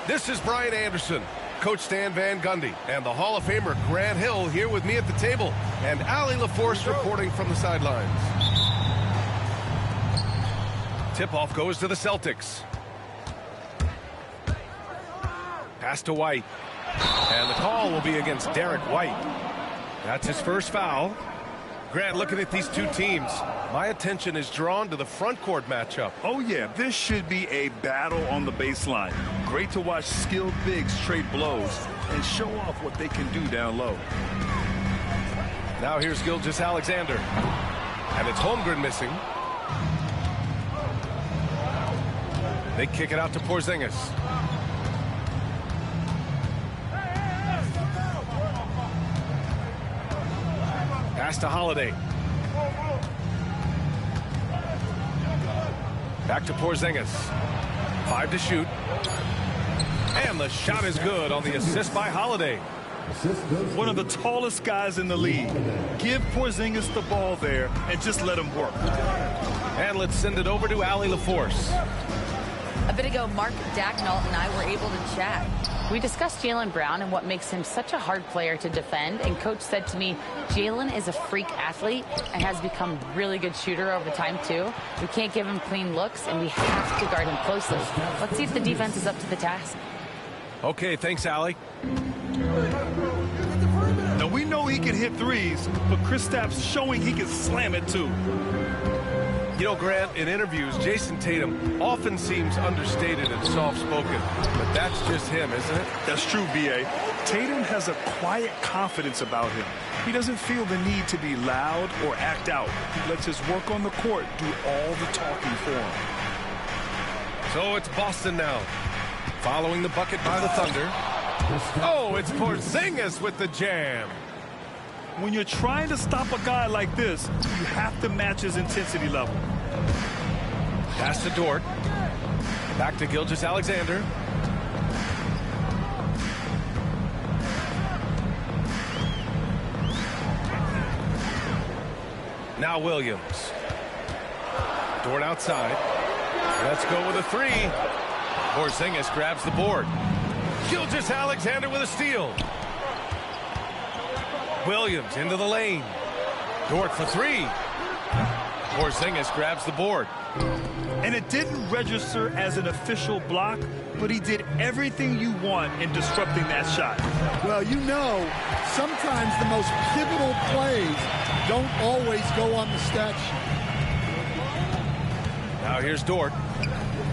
This is Brian Anderson, Coach Stan Van Gundy, and the Hall of Famer Grant Hill here with me at the table, and Allie LaForce reporting from the sidelines. Tip-off goes to the Celtics. Pass to White. And the call will be against Derek White. That's his first foul. Grant, looking at these two teams, my attention is drawn to the front court matchup. Oh, yeah, this should be a battle on the baseline. Great to watch skilled bigs trade blows and show off what they can do down low. Now here's Gilgeous-Alexander. And it's Holmgren missing. They kick it out to Porzingis. Pass to Holiday. Back to Porzingis. 5 to shoot. And the shot is good on the assist by Holiday. One of the tallest guys in the league. Give Porzingis the ball there and just let him work. And let's send it over to Allie LaForce. A bit ago, Mark Dacknault and I were able to chat. We discussed Jaylen Brown and what makes him such a hard player to defend, and Coach said to me, Jaylen is a freak athlete and has become a really good shooter over time, too. We can't give him clean looks, and we have to guard him closely. Let's see if the defense is up to the task. Okay, thanks, Allie. Now, we know he can hit threes, but Kristaps showing he can slam it, too. You know, Grant, in interviews, Jason Tatum often seems understated and soft-spoken, but that's just him, isn't it? That's true, B.A. Tatum has a quiet confidence about him. He doesn't feel the need to be loud or act out. He lets his work on the court do all the talking for him. So it's Boston now, following the bucket by the Thunder. Oh, it's Porzingis with the jam. When you're trying to stop a guy like this, you have to match his intensity level. Pass to Dort. Back to Gilgeous-Alexander. Now Williams. Dort outside. Let's go with a three. Porzingis grabs the board. Gilgeous-Alexander with a steal. Williams into the lane. Dort for three. Porzingis grabs the board. And it didn't register as an official block, but he did everything you want in disrupting that shot. Well, you know, sometimes the most pivotal plays don't always go on the stat sheet. Now here's Dort.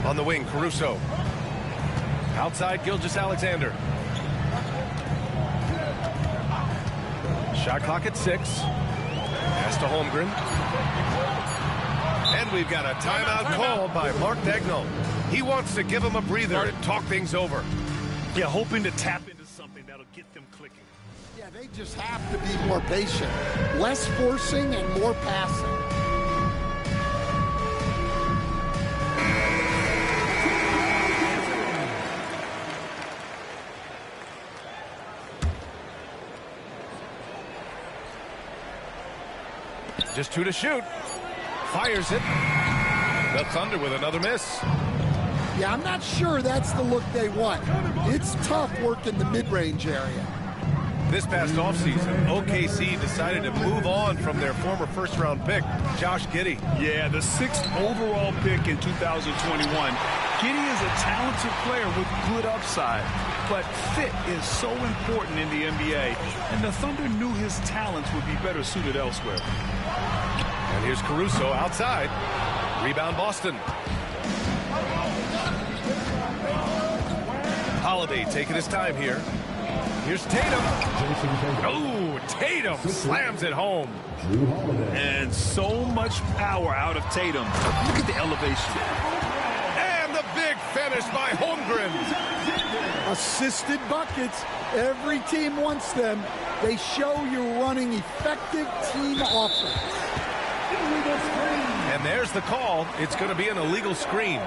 On the wing, Caruso. Outside, Gilgeous-Alexander. Shot clock at 6. Pass to Holmgren. And we've got a timeout called by Mark Dacknault. He wants to give him a breather and talk things over. Yeah, hoping to tap into something that'll get them clicking. Yeah, they just have to be more patient. Less forcing and more passing. Just 2 to shoot. Fires it. The Thunder with another miss. Yeah, I'm not sure that's the look they want. It's tough work in the mid-range area. This past offseason, OKC decided to move on from their former first-round pick, Josh Giddey. Yeah, the 6th overall pick in 2021. Giddey is a talented player with good upside, but fit is so important in the NBA, and the Thunder knew his talents would be better suited elsewhere. And here's Caruso outside. Rebound Boston. Holiday taking his time here. Here's Tatum. Oh, Tatum slams it home. And so much power out of Tatum. Look at the elevation. And the big finish by Holmgren. Assisted buckets. Every team wants them. They show you're running effective team offense. And there's the call. It's going to be an illegal screen.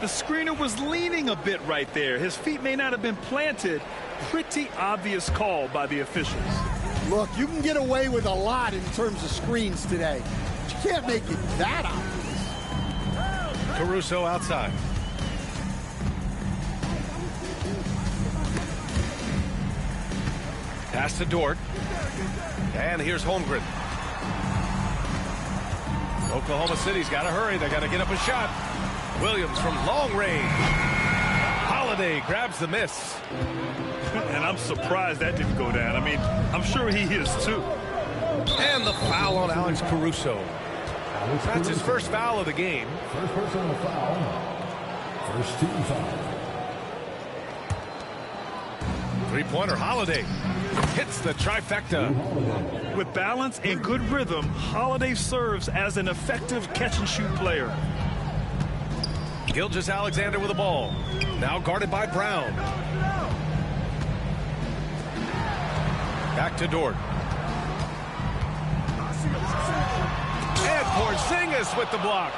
The screener was leaning a bit right there. His feet may not have been planted. Pretty obvious call by the officials. Look, you can get away with a lot in terms of screens today. But you can't make it that obvious. Caruso outside. Pass to Dort. And here's Holmgren. Oklahoma City's got to hurry. They got to get up a shot. Williams from long range. Holiday grabs the miss. And I'm surprised that didn't go down. I mean, I'm sure he is too. And the foul on Alex Caruso. That's his first foul of the game. First personal foul. First team foul. Three-pointer, Holiday hits the trifecta. With balance and good rhythm, Holiday serves as an effective catch-and-shoot player. Gilgeous-Alexander with the ball. Now guarded by Brown. Back to Dort. And Porzingis with the block.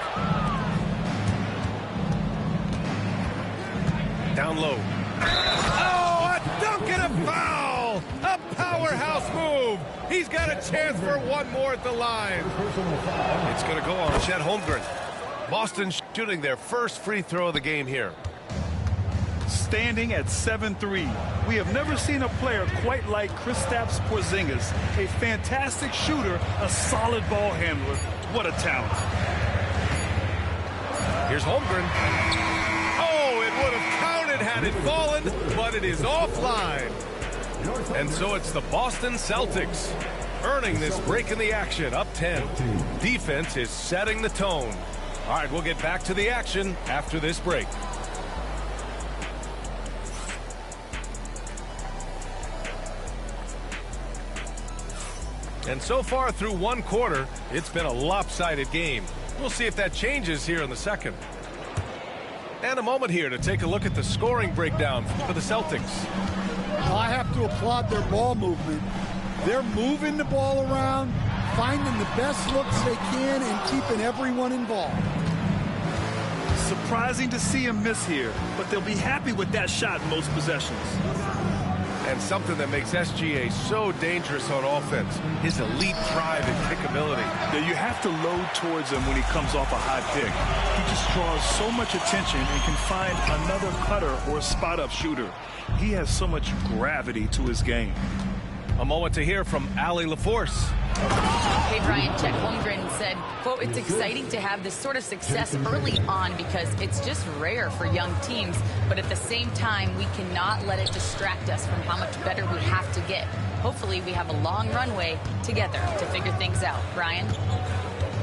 Down low. Oh, a dunk and a foul! A powerhouse move. He's got a chance for one more at the line. It's going to go on Chet Holmgren. Boston shooting their first free throw of the game here. Standing at 7-3. We have never seen a player quite like Kristaps Porzingis. A fantastic shooter, a solid ball handler. What a talent. Here's Holmgren. Oh, it would have counted had it fallen, but it is offline. And so it's the Boston Celtics earning this break in the action, up 10. Defense is setting the tone. All right, we'll get back to the action after this break. And so far through one quarter, it's been a lopsided game. We'll see if that changes here in the second. And a moment here to take a look at the scoring breakdown for the Celtics. Well, I have to applaud their ball movement. They're moving the ball around, finding the best looks they can, and keeping everyone involved. Surprising to see him miss here, but they'll be happy with that shot in most possessions. And something that makes SGA so dangerous on offense, his elite drive and kickability. Now you have to load towards him when he comes off a high pick. He just draws so much attention and can find another cutter or spot-up shooter. He has so much gravity to his game. A moment to hear from Allie LaForce. Hey, Brian, Chet Holmgren said, quote, "It's exciting to have this sort of success early on because it's just rare for young teams. But at the same time, we cannot let it distract us from how much better we have to get. Hopefully, we have a long runway together to figure things out." Brian?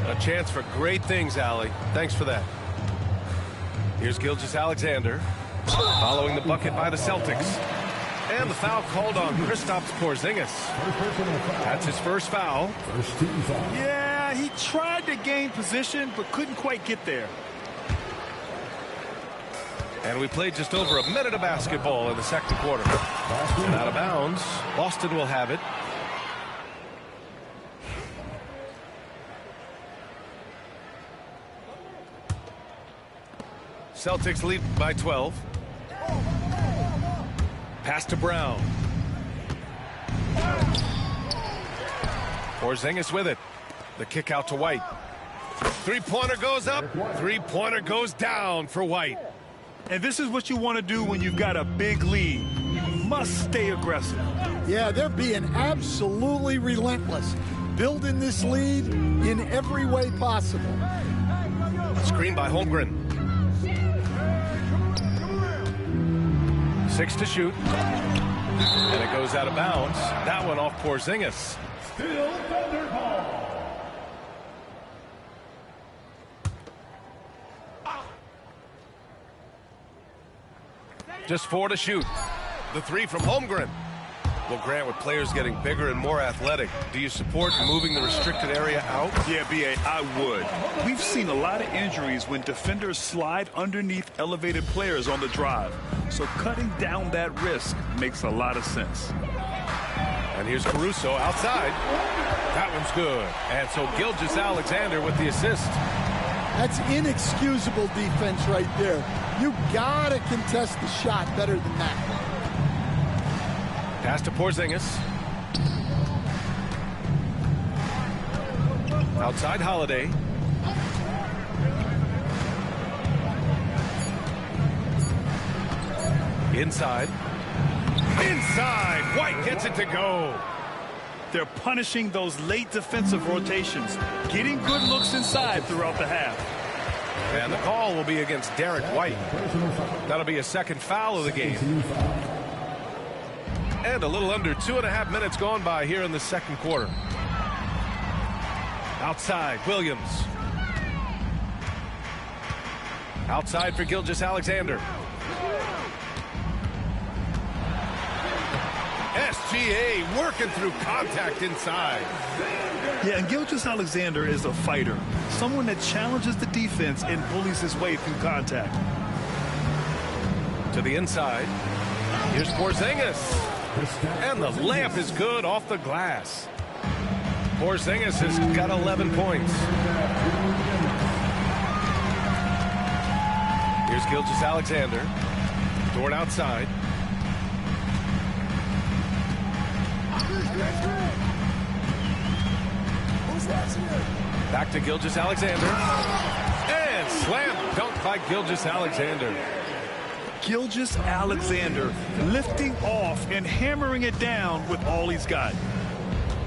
A chance for great things, Allie. Thanks for that. Here's Gilgeous-Alexander following the bucket by the Celtics. And the foul called on Kristaps Porzingis. That's his first foul. First team foul. Yeah, he tried to gain position, but couldn't quite get there. And we played just over a minute of basketball in the second quarter. And out of bounds, Boston will have it. Celtics lead by 12. Pass to Brown. Porzingis with it. The kick out to White. Three-pointer goes up. Three-pointer goes down for White. And this is what you want to do when you've got a big lead. You must stay aggressive. Yeah, they're being absolutely relentless, building this lead in every way possible. Screen by Holmgren. 6 to shoot. And it goes out of bounds. That one off Porzingis. Still Thunder ball. Just 4 to shoot. The 3 from Holmgren. Well, Grant, with players getting bigger and more athletic, do you support moving the restricted area out? Yeah, B.A., I would. We've seen a lot of injuries when defenders slide underneath elevated players on the drive. So cutting down that risk makes a lot of sense. And here's Caruso outside. That one's good. And so Gilgeous-Alexander with the assist. That's inexcusable defense right there. You gotta contest the shot better than that. Pass to Porzingis. Outside Holiday. Inside. Inside, White gets it to go. They're punishing those late defensive rotations, getting good looks inside throughout the half. And the call will be against Derek White. That'll be a second foul of the game. And a little under 2.5 minutes gone by here in the second quarter. Outside, Williams. Outside for Gilgeous-Alexander. SGA working through contact inside. Yeah, and Gilgeous-Alexander is a fighter. Someone that challenges the defense and bullies his way through contact. To the inside. Here's Porzingis. And the layup is good off the glass. Porzingis has got 11 points. Here's Gilgeous-Alexander. Dort outside. Back to Gilgeous-Alexander. And slam dunk by Gilgeous-Alexander. Gilgeous-Alexander lifting off and hammering it down with all he's got.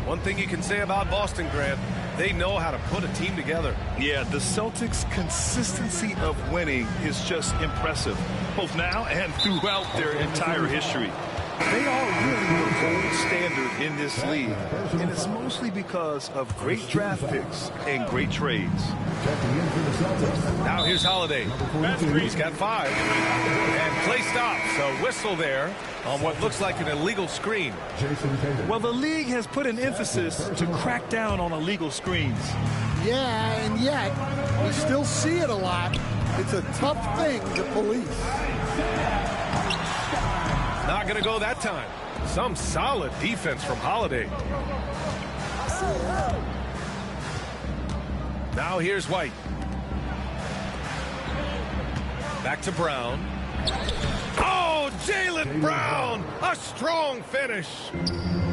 One thing you can say about Boston, Grant, they know how to put a team together. Yeah, the Celtics' consistency of winning is just impressive, both now and throughout their entire history. They are really the gold standard in this league, and it's mostly because of great draft picks and great trades. Now here's Holiday. He's got 5. And play stops. A whistle there on what looks like an illegal screen. Well, the league has put an emphasis to crack down on illegal screens. Yeah, and yet we still see it a lot. It's a tough thing to police. Not going to go that time. Some solid defense from Holiday. Now here's White. Back to Brown. Oh, Jaylen Brown! A strong finish.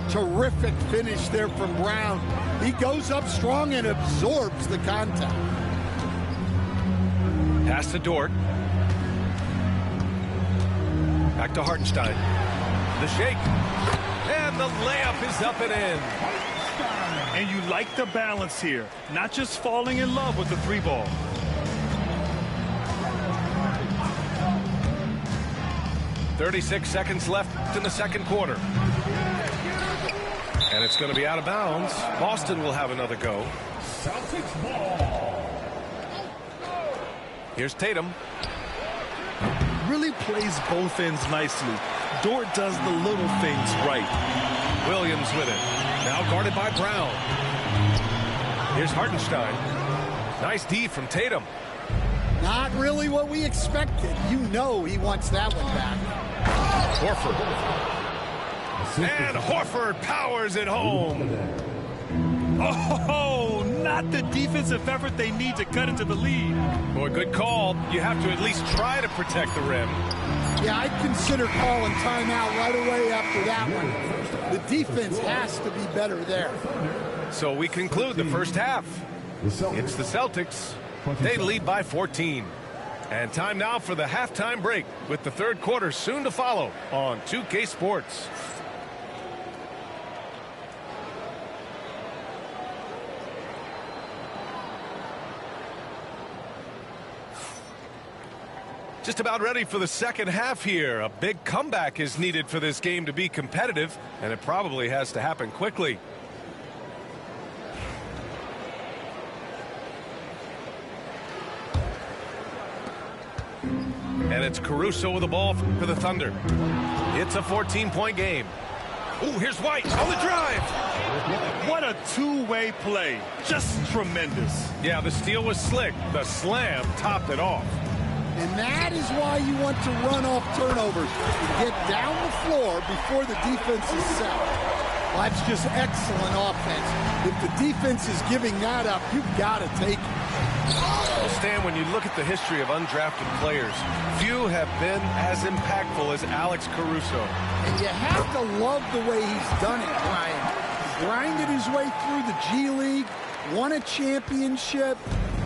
Terrific finish there from Brown. He goes up strong and absorbs the contact. Pass to Dort. Back to Hartenstein. The shake. And the layup is up and in. And you like the balance here, not just falling in love with the 3-ball. .36 seconds left in the second quarter. And it's going to be out of bounds. Boston will have another go. Celtics ball. Here's Tatum. Really plays both ends nicely. Dort does the little things right. Williams with it. Now guarded by Brown. Here's Hartenstein. Nice D from Tatum. Not really what we expected. You know he wants that one back. Horford. And Horford powers it home. Oh, not the defensive effort they need to cut into the lead. Boy, good call. You have to at least try to protect the rim. Yeah, I'd consider calling timeout right away after that one. The defense has to be better there. So we conclude the first half. It's the Celtics. They lead by 14. And time now for the halftime break with the third quarter soon to follow on 2K Sports. Just about ready for the second half here. A big comeback is needed for this game to be competitive, and it probably has to happen quickly. And it's Caruso with the ball for the Thunder. It's a 14-point game. Ooh, here's White on the drive. What a two-way play. Just tremendous. Yeah, the steal was slick. The slam topped it off. And that is why you want to run off turnovers. Get down the floor before the defense is set. Well, that's just excellent offense. If the defense is giving that up, you've got to take it. Well, Stan, when you look at the history of undrafted players, few have been as impactful as Alex Caruso. And you have to love the way he's done it, Brian. Grinded his way through the G League, won a championship,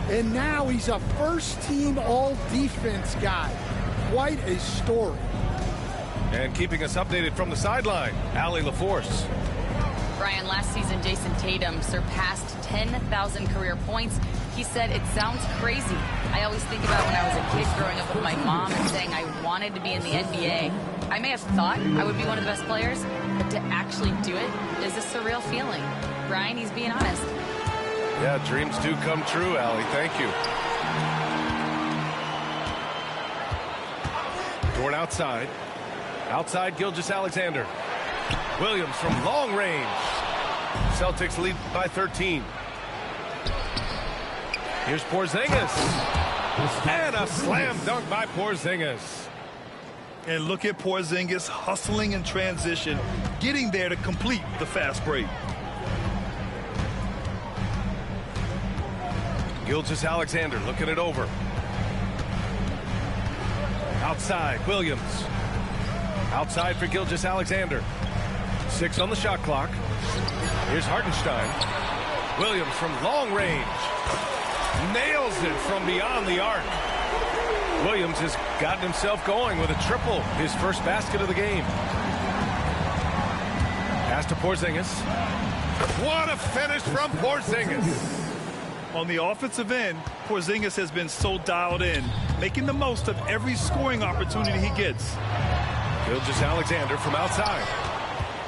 and now he's a first-team all-defense guy. Quite a story. And keeping us updated from the sideline, Allie LaForce. Brian, last season, Jason Tatum surpassed 10,000 career points. He said, "It sounds crazy. I always think about when I was a kid growing up with my mom and saying I wanted to be in the NBA. I may have thought I would be one of the best players, but to actually do it is a surreal feeling." Brian, he's being honest. Yeah, dreams do come true, Allie. Thank you. Toward outside. Outside, Gilgeous-Alexander. Williams from long range. Celtics lead by 13. Here's Porzingis. And a slam dunk by Porzingis. And look at Porzingis hustling in transition, getting there to complete the fast break. Gilgeous-Alexander looking it over. Outside, Williams. Outside for Gilgeous-Alexander. 6 on the shot clock. Here's Hartenstein. Williams from long range. Nails it from beyond the arc. Williams has gotten himself going with a triple. His first basket of the game. Pass to Porzingis. What a finish from Porzingis. On the offensive end, Porzingis has been so dialed in, making the most of every scoring opportunity he gets. Gilgeous-Alexander from outside.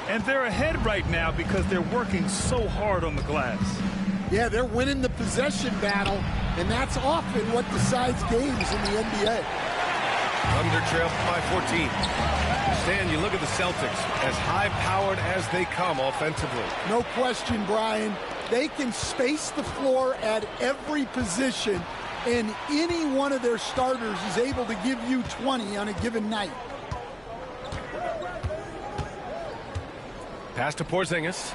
And they're ahead right now because they're working so hard on the glass. Yeah, they're winning the possession battle, and that's often what decides games in the NBA. Thunder trail by 14. Stan, you look at the Celtics, as high-powered as they come offensively. No question, Brian. They can space the floor at every position, and any one of their starters is able to give you 20 on a given night. Pass to Porzingis.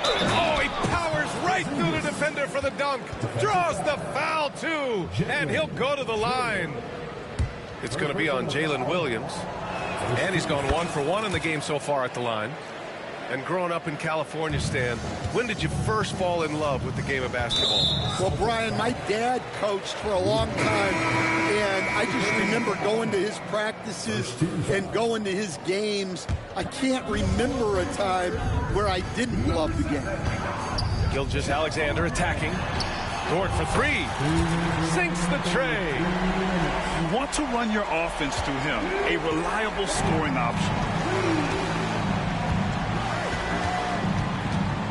Oh, he powers right through the defender for the dunk. Draws the foul, too. And he'll go to the line. It's going to be on Jalen Williams. And he's gone 1 for 1 in the game so far at the line. And growing up in California, Stan, when did you first fall in love with the game of basketball? Well, Brian, my dad coached for a long time, and I just remember going to his practices and going to his games. I can't remember a time where I didn't love the game. Gilgeous-Alexander attacking. Dort for 3. Sinks the tray. You want to run your offense through him, a reliable scoring option.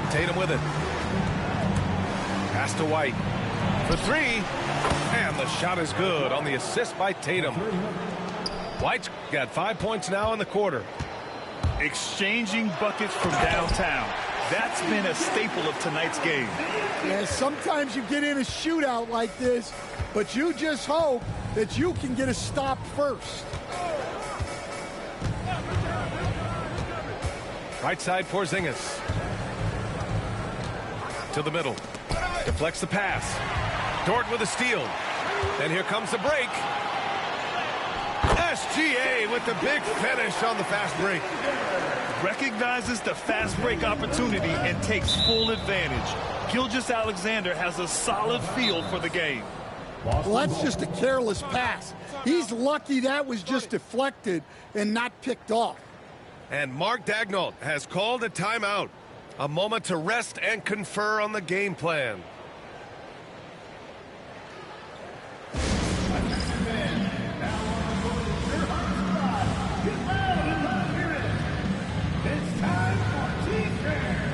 Tatum with it. Pass to White for 3. And the shot is good on the assist by Tatum. White's got 5 points now in the quarter. Exchanging buckets from downtown. That's been a staple of tonight's game. Yeah, sometimes you get in a shootout like this, but you just hope that you can get a stop first. Right side, Porzingis. To the middle. Deflects the pass. Dort with a steal. And here comes the break. SGA with the big finish on the fast break. Recognizes the fast break opportunity and takes full advantage. Gilgeous-Alexander has a solid feel for the game. Well, that's just a careless pass. He's lucky that was just deflected and not picked off. And Mark Daigneault has called a timeout. A moment to rest and confer on the game plan. It's time for defense.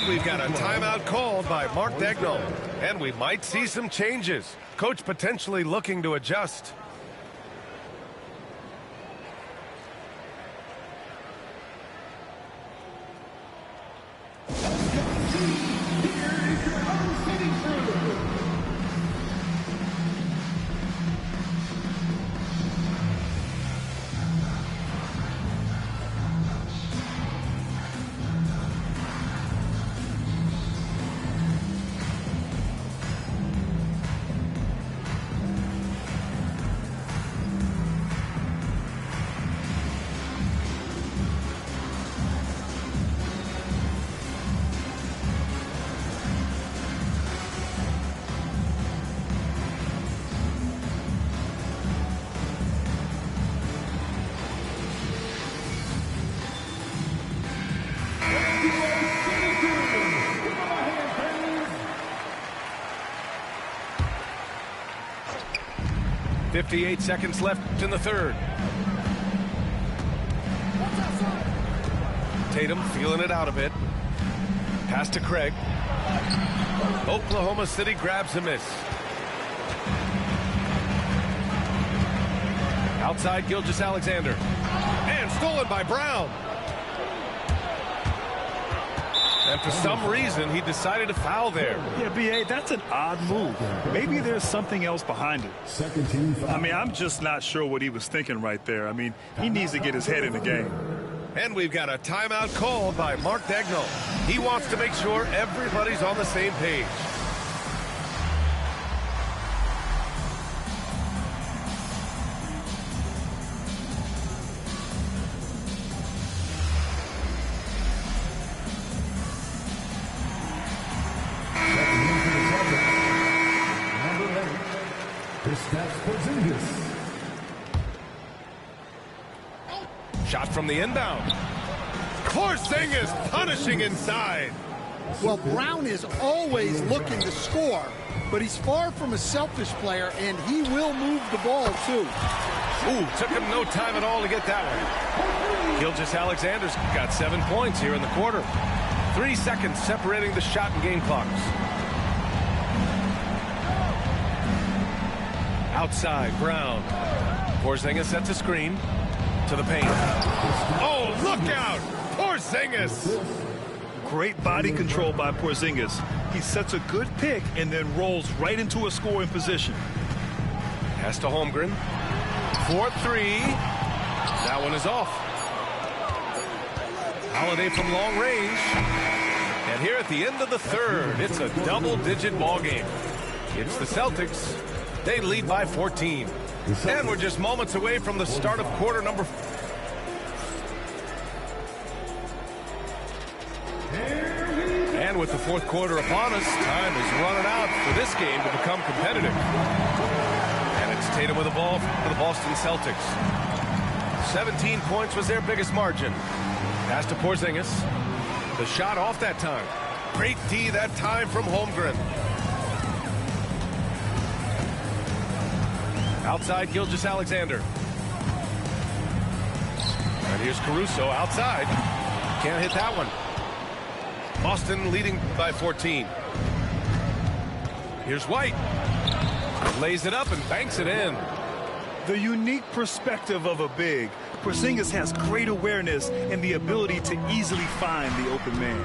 We've got a timeout called by Mark Daigneault, and we might see some changes. Coach potentially looking to adjust. 58 seconds left in the third. Tatum feeling it out a bit. Pass to Craig. Oklahoma City grabs a miss. Outside Gilgeous-Alexander. And stolen by Brown. And for some reason, he decided to foul there. Yeah, B.A., that's an odd move. Maybe there's something else behind it. Second team foul. I mean, I'm just not sure what he was thinking right there. I mean, he needs to get his head in the game. And we've got a timeout called by Mark Daigneault. He wants to make sure everybody's on the same page. Shot from the inbound. Porzingis punishing inside. Well, Brown is always looking to score, but he's far from a selfish player, and he will move the ball, too. Ooh, took him no time at all to get that one. Gilgeous-Alexander's got 7 points here in the quarter. 3 seconds separating the shot and game clocks. Outside, Brown. Porzingis sets a screen to the paint. Oh, look out! Porzingis! Great body control by Porzingis. He sets a good pick and then rolls right into a scoring position. Pass to Holmgren. 4-3. That one is off. Holiday from long range. And here at the end of the third, it's a double-digit ball game. It's the Celtics. They lead by 14. And we're just moments away from the start of quarter number 4. And with the fourth quarter upon us, time is running out for this game to become competitive. And it's Tatum with the ball for the Boston Celtics. 17 points was their biggest margin. Pass to Porzingis. The shot off that time. Great D that time from Holmgren. Outside Gilgeous-Alexander. And here's Caruso outside. Can't hit that one. Boston leading by 14. Here's White. Lays it up and banks it in. The unique perspective of a big. Porzingis has great awareness and the ability to easily find the open man.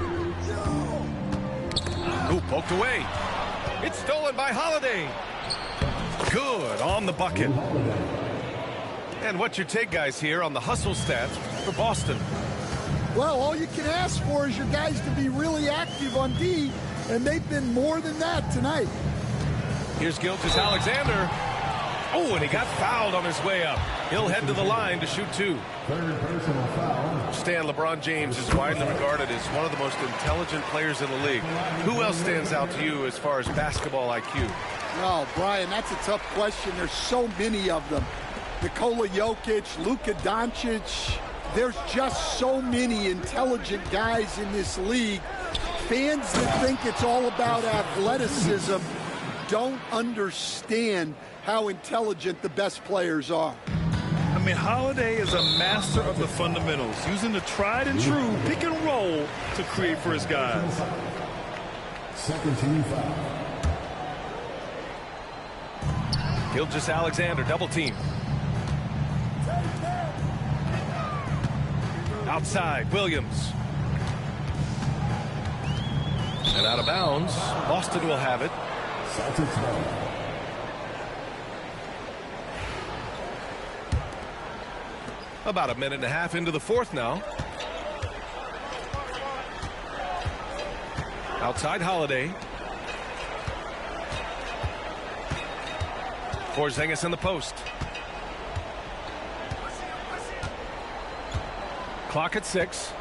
Ooh, poked away. It's stolen by Holiday. Good on the bucket. And what's your take, guys, here on the hustle stats for Boston? Well, all you can ask for is your guys to be really active on D, and they've been more than that tonight. Here's Gilgeous-Alexander. Oh, and he got fouled on his way up. He'll head to the line to shoot 2. Third personal foul. Stan, LeBron James is widely regarded as one of the most intelligent players in the league. Who else stands out to you as far as basketball IQ? Oh, Brian, that's a tough question. There's so many of them. Nikola Jokic, Luka Doncic. There's just so many intelligent guys in this league. Fans that think it's all about athleticism don't understand how intelligent the best players are. I mean, Holiday is a master of the fundamentals, using the tried and true pick and roll to create for his guys. Second team foul. Gilgeous-Alexander, double team. Outside, Williams. And out of bounds, Boston will have it. Celtics ball. About a minute and a half into the fourth now. Outside Holiday. Porzingis in the post. Clock at 6.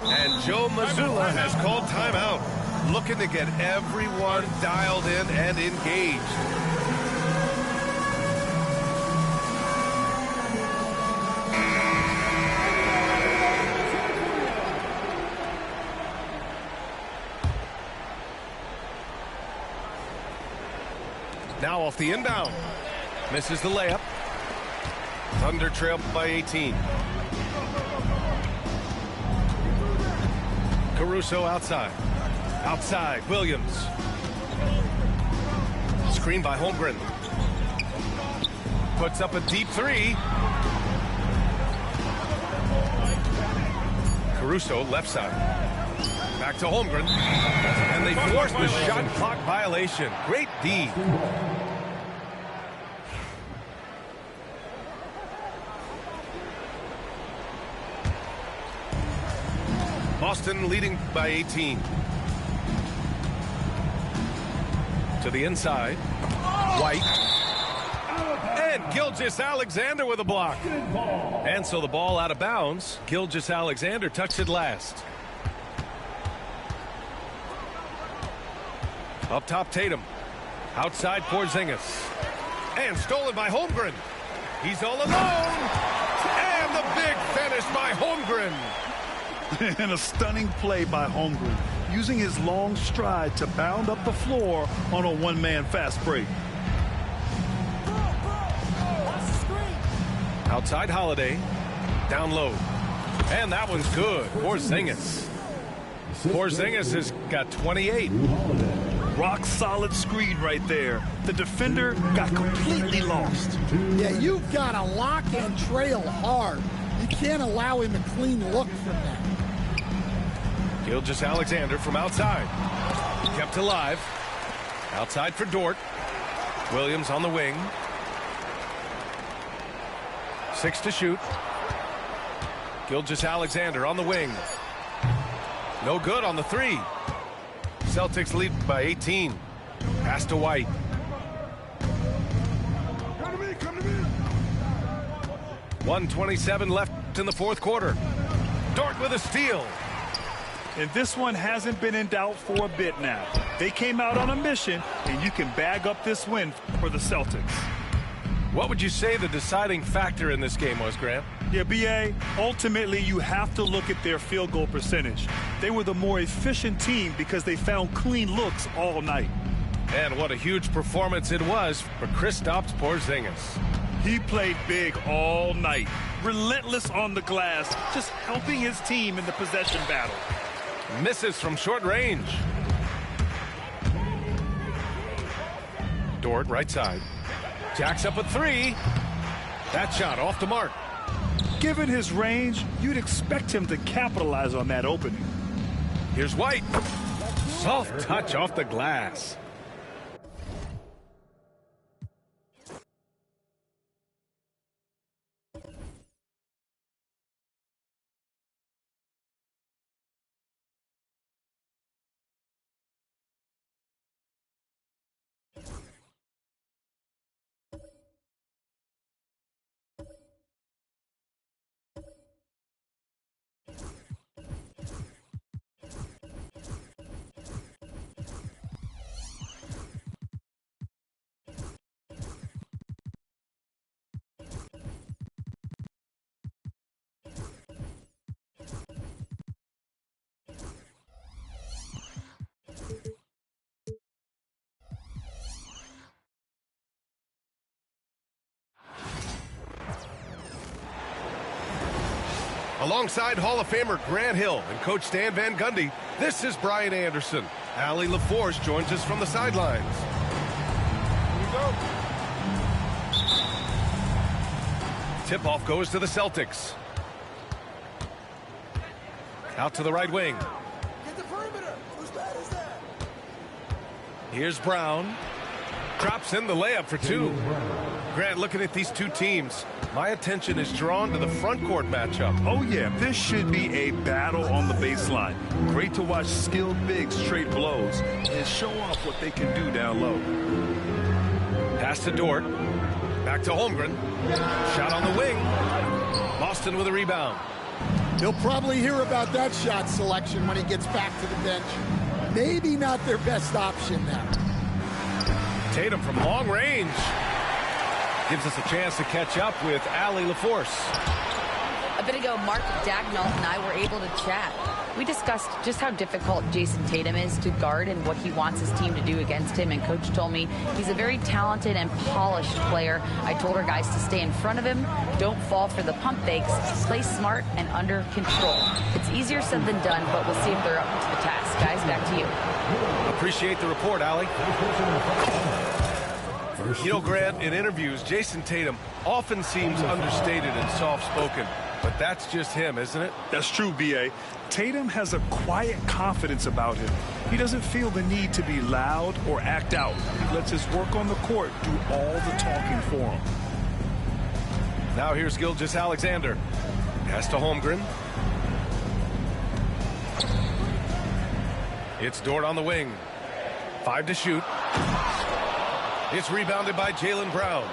And Joe Mazzulla has called timeout, looking to get everyone dialed in and engaged. Now off the inbound. Misses the layup. Thunder trail by 18. Caruso outside. Outside, Williams. Screen by Holmgren. Puts up a deep three. Caruso, left side. Back to Holmgren. And they force the shot clock violation. Great D. Boston leading by 18. To the inside. White. And Gilgeous-Alexander with a block. And so the ball out of bounds. Gilgeous-Alexander tucks it last. Up top, Tatum. Outside, Porzingis. And stolen by Holmgren. He's all alone. And the big finish by Holmgren. And a stunning play by Holmgren, using his long stride to bound up the floor on a one-man fast break. Outside Holiday. Down low. And that one's good. Porzingis. Porzingis has got 28. Rock solid screen right there. The defender got completely lost. Yeah, you've got to lock and trail hard. You can't allow him a clean look from that. Gilgeous-Alexander from outside. Kept alive. Outside for Dort. Williams on the wing. 6 to shoot. Gilgeous-Alexander on the wing. No good on the three. Celtics lead by 18. Pass to White. Come to me, come to me. 1:27 left in the fourth quarter. Dort with a steal. And this one hasn't been in doubt for a bit now. They came out on a mission, and you can bag up this win for the Celtics. What would you say the deciding factor in this game was, Grant? Yeah, B.A., ultimately you have to look at their field goal percentage. They were the more efficient team because they found clean looks all night. And what a huge performance it was for Kristaps Porzingis. He played big all night, relentless on the glass, just helping his team in the possession battle. Misses from short range. Dort, right side. Jacks up a three. That shot off the mark. Given his range, you'd expect him to capitalize on that opening. Here's White. Soft touch off the glass. Alongside Hall of Famer Grant Hill and Coach Stan Van Gundy, this is Brian Anderson. Allie LaForce joins us from the sidelines. Here we go. Tip-off goes to the Celtics. Out to the right wing. Get the perimeter. Whose bad is that? Here's Brown. Drops in the layup for two. Grant, looking at these two teams, my attention is drawn to the front court matchup. Oh, yeah, this should be a battle on the baseline. Great to watch skilled bigs trade blows and show off what they can do down low. Pass to Dort. Back to Holmgren. Shot on the wing. Boston with a rebound. He'll probably hear about that shot selection when he gets back to the bench. Maybe not their best option now. Tatum from long range. Gives us a chance to catch up with Allie LaForce. A bit ago, Mark Dagnall and I were able to chat. We discussed just how difficult Jason Tatum is to guard and what he wants his team to do against him, and Coach told me he's a very talented and polished player. I told our guys to stay in front of him, don't fall for the pump fakes, play smart and under control. It's easier said than done, but we'll see if they're up to the task. Guys, back to you. Appreciate the report, Allie. You know, Grant, in interviews, Jason Tatum often seems understated and soft-spoken, but that's just him, isn't it? That's true, B.A. Tatum has a quiet confidence about him. He doesn't feel the need to be loud or act out. He lets his work on the court do all the talking for him. Now here's Gilgeous-Alexander. Pass to Holmgren. It's Dort on the wing. 5 to shoot. It's rebounded by Jaylen Brown.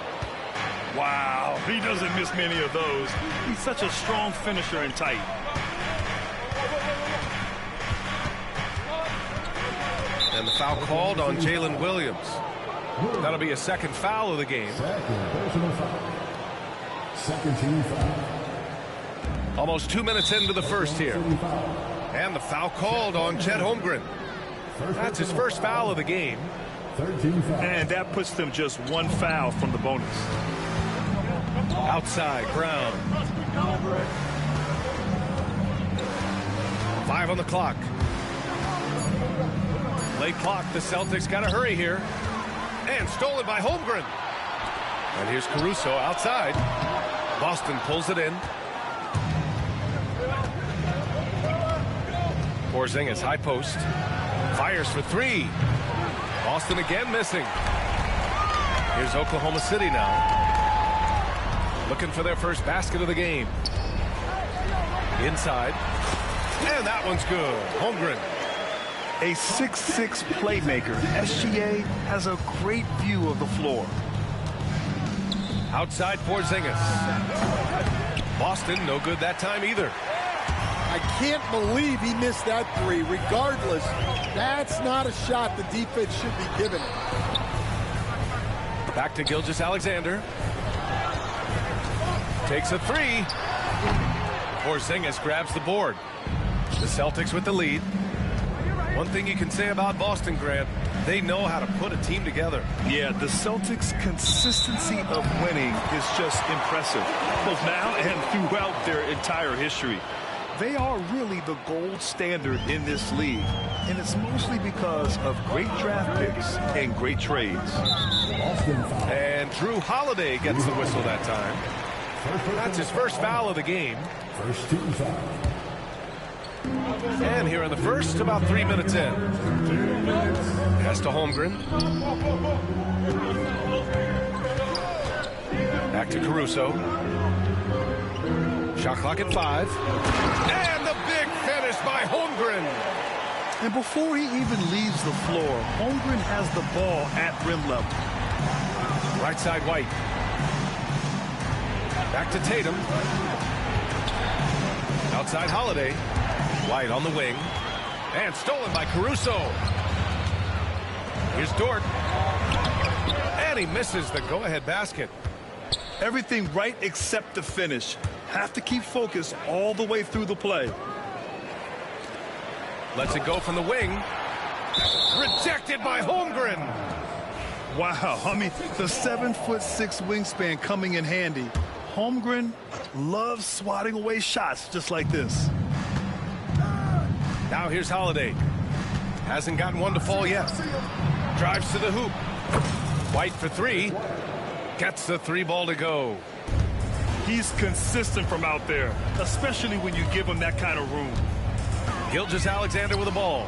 Wow, he doesn't miss many of those. He's such a strong finisher and tight. And the foul called on Jalen Williams. That'll be a second foul of the game. Second team foul. Almost 2 minutes into the first here. And the foul called on Chet Holmgren. That's his first foul of the game. And that puts them just one foul from the bonus. Outside, Brown. 5 on the clock. Late clock, the Celtics got to hurry here. And stolen by Holmgren. And here's Caruso outside. Boston pulls it in. Porzingis, high post. Fires for 3. Boston again missing. Here's Oklahoma City now. Looking for their first basket of the game. Inside. And that one's good. Holmgren. A 6'6" playmaker, SGA has a great view of the floor. Outside Porzingis. Boston, no good that time either. I can't believe he missed that 3. Regardless, that's not a shot the defense should be giving him. Back to Gilgeous-Alexander. Takes a 3. Porzingis grabs the board. The Celtics with the lead. One thing you can say about Boston, Grant, they know how to put a team together. Yeah, the Celtics' consistency of winning is just impressive, both now and throughout their entire history. They are really the gold standard in this league, and it's mostly because of great draft picks and great trades. And Drew Holiday gets the whistle that time. That's his first foul of the game. First team foul. And here in the first, about 3 minutes in. Pass to Holmgren. Back to Caruso. Shot clock at 5. And the big finish by Holmgren. And before he even leaves the floor, Holmgren has the ball at rim level. Right side White. Back to Tatum. Outside Holiday. White on the wing. And stolen by Caruso. Here's Dort. And he misses the go-ahead basket. Everything right except the finish. Have to keep focused all the way through the play. Lets it go from the wing. Rejected by Holmgren. Wow, I mean, the 7'6" wingspan coming in handy. Holmgren loves swatting away shots just like this. Now here's Holiday. Hasn't gotten one to fall yet. Drives to the hoop. White for 3. Gets the 3 ball to go. He's consistent from out there, especially when you give him that kind of room. Gilgeous-Alexander with the ball.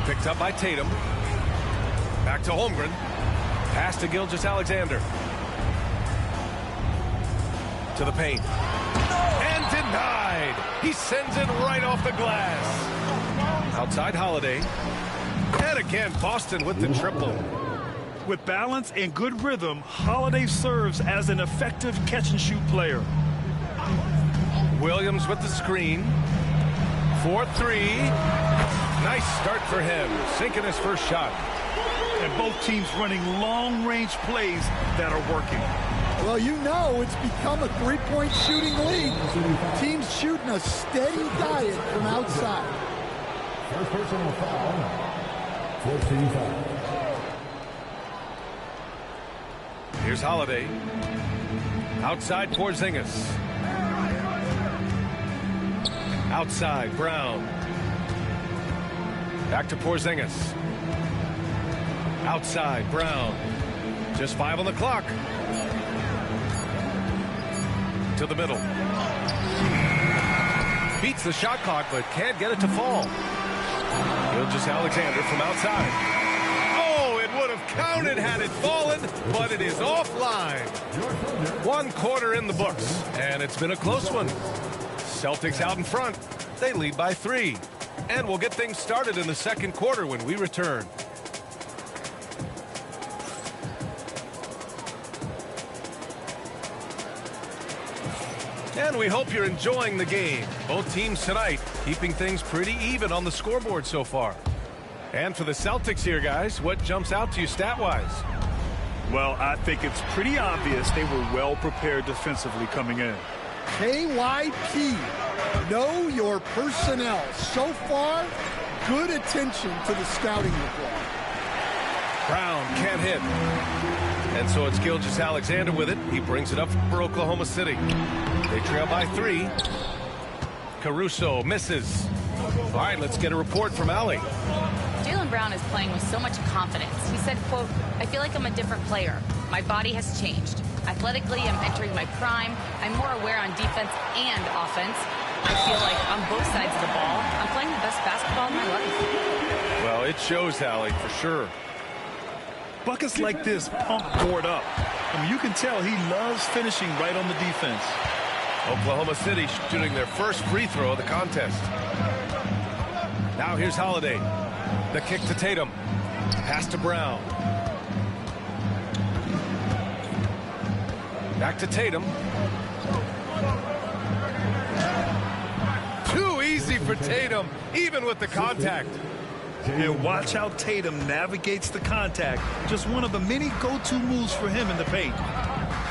Picked up by Tatum. Back to Holmgren. Pass to Gilgeous-Alexander. To the paint. And denied. He sends it right off the glass. Outside Holiday. And again, Boston with the triple. With balance and good rhythm, Holiday serves as an effective catch-and-shoot player. Williams with the screen. 4-3. Nice start for him. Sinking his first shot. And both teams running long-range plays that are working. Well, you know it's become a three-point shooting league. Teams shooting a steady diet from outside. First personal foul. 14 foul. Here's Holiday. Outside Porzingis. Outside Brown. Back to Porzingis. Outside Brown. Just 5 on the clock. To the middle. Beats the shot clock, but can't get it to fall. Gilgeous-Alexander from outside. Oh, it would have counted had it fallen, but it is offline. 1 quarter in the books, and it's been a close one. Celtics out in front. They lead by 3. And we'll get things started in the second quarter when we return. And we hope you're enjoying the game. Both teams tonight keeping things pretty even on the scoreboard so far. And for the Celtics here, guys, what jumps out to you stat-wise? Well, I think it's pretty obvious they were well prepared defensively coming in. KYP, know your personnel. So far, good attention to the scouting report. Brown can't hit. And so it's Gilgeous-Alexander with it. He brings it up for Oklahoma City. They trail by 3. Caruso misses. All right, let's get a report from Allie. Jaylen Brown is playing with so much confidence. He said, quote, "I feel like I'm a different player. My body has changed. Athletically, I'm entering my prime. I'm more aware on defense and offense. I feel like on both sides of the ball, I'm playing the best basketball of my life." Well, it shows, Allie, for sure. Buckets like this pump Gord up. I mean, you can tell he loves finishing right on the defense. Oklahoma City shooting their first free throw of the contest. Now here's Holiday. The kick to Tatum. Pass to Brown. Back to Tatum. Too easy for Tatum, even with the contact. And watch how Tatum navigates the contact. Just one of the many go-to moves for him in the paint.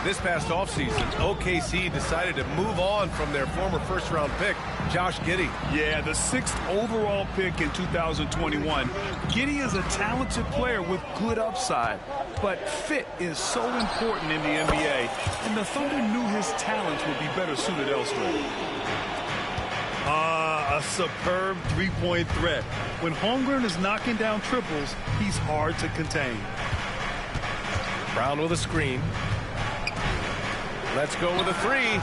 This past offseason, OKC decided to move on from their former first-round pick, Josh Giddey. Yeah, the 6th overall pick in 2021. Giddey is a talented player with good upside, but fit is so important in the NBA, and the Thunder knew his talents would be better suited elsewhere. A superb three-point threat. When Holmgren is knocking down triples, he's hard to contain. Brown with a screen. Let's go with a 3.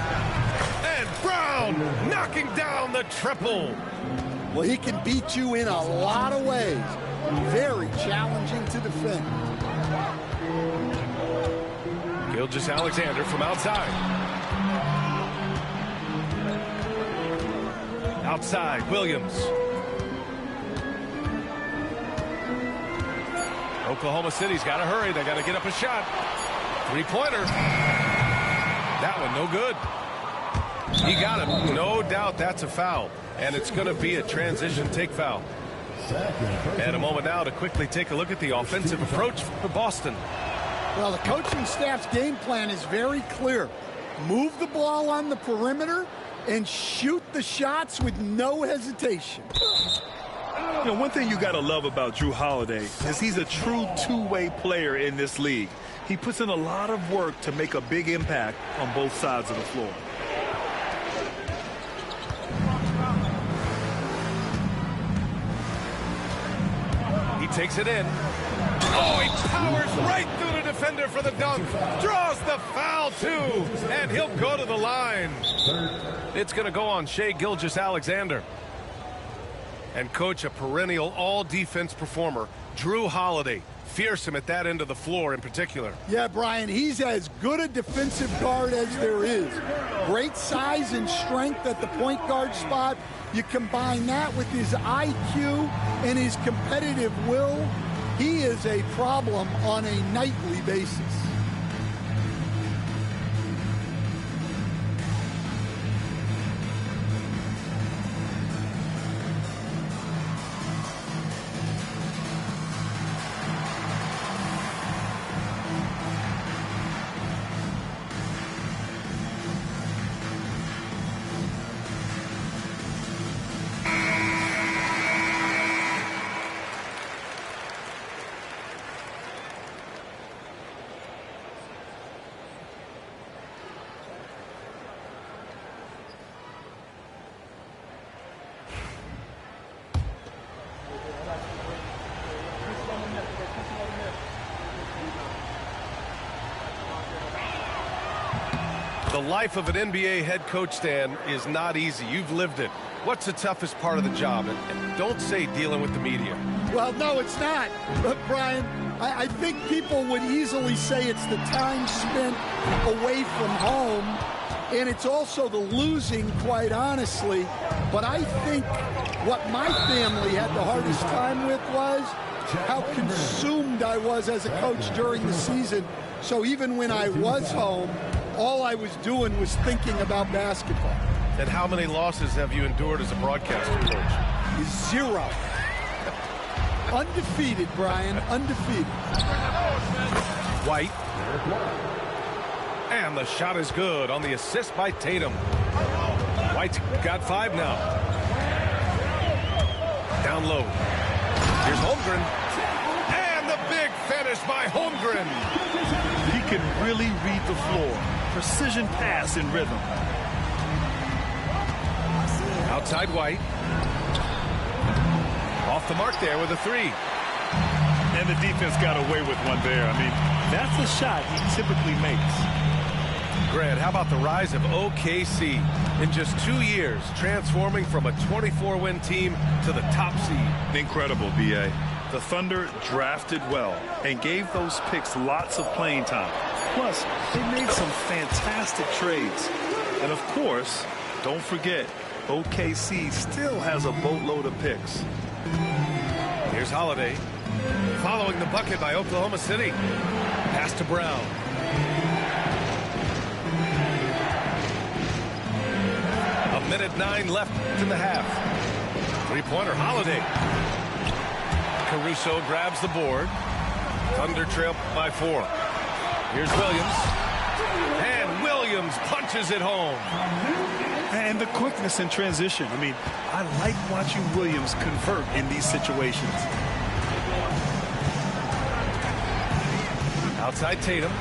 And Brown knocking down the triple. Well, he can beat you in a lot of ways. Very challenging to defend. Gilgeous-Alexander from outside. Outside, Williams. Oklahoma City's got to hurry. They got to get up a shot. Three-pointer. That one no good. He got him. No doubt that's a foul. And it's going to be a transition take foul. And a moment now to quickly take a look at the offensive approach for Boston. Well, the coaching staff's game plan is very clear. Move the ball on the perimeter and shoot the shots with no hesitation. You know, one thing you got to love about Jrue Holiday is he's a true two-way player in this league. He puts in a lot of work to make a big impact on both sides of the floor. He takes it in. Oh, he powers right through the defender for the dunk. Draws the foul, too. And he'll go to the line. It's going to go on Shai Gilgeous-Alexander. And coach, a perennial all-defense performer, Jrue Holiday. Fearsome at that end of the floor in particular. Yeah, Brian, he's as good a defensive guard as there is. Great size and strength at the point guard spot. You combine that with his IQ and his competitive will, he is a problem on a nightly basis. The life of an NBA head coach, Stan, is not easy. You've lived it. What's the toughest part of the job? And don't say dealing with the media. Well, no, it's not. But, Brian, I think people would easily say it's the time spent away from home, and it's also the losing, quite honestly. But I think what my family had the hardest time with was how consumed I was as a coach during the season. So even when I was home, all I was doing was thinking about basketball. And how many losses have you endured as a broadcaster coach? 0. Undefeated, Brian, undefeated. White. And the shot is good on the assist by Tatum. White's got 5 now. Down low. Here's Holmgren. And the big finish by Holmgren. He can really read the floor. Precision pass in rhythm. Outside White. Off the mark there with a 3. And the defense got away with one there. I mean, that's a shot he typically makes. Grant, how about the rise of OKC? In just 2 years, transforming from a 24-win team to the top seed. Incredible, B.A. The Thunder drafted well and gave those picks lots of playing time. Plus, they made some fantastic trades. And, of course, don't forget, OKC still has a boatload of picks. Here's Holiday. Following the bucket by Oklahoma City. Pass to Brown. A minute 9 left in the half. Three-pointer, Holiday. Caruso grabs the board. Thunder trail by 4. Here's Williams. And Williams punches it home. And the quickness in transition. I mean, I like watching Williams convert in these situations. Outside Tatum.